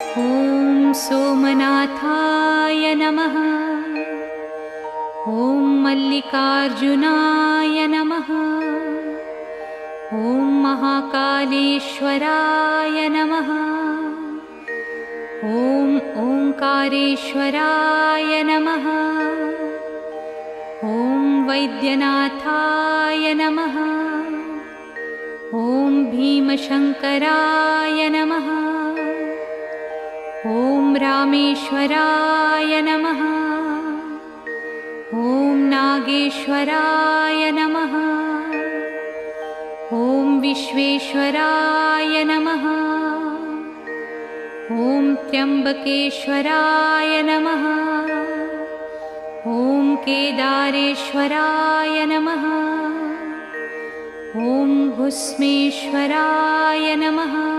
ॐ सोमनाथाय नमः। ॐ मल्लिकार्जुनाय नमः। ॐ महाकालेश्वराय नमः। ॐ ओंकारेश्वराय नमः। ॐ वैद्यनाथाय नमः। ॐ भीमशङ्कराय नमः। ॐ रामेश्वराय नमः। ॐ नागेश्वराय नमः। ॐ विश्वेश्वराय नमः। ॐ त्र्यम्बकेश्वराय नमः। ॐ केदारेश्वराय नमः। ॐ भुस्मेश्वराय नमः।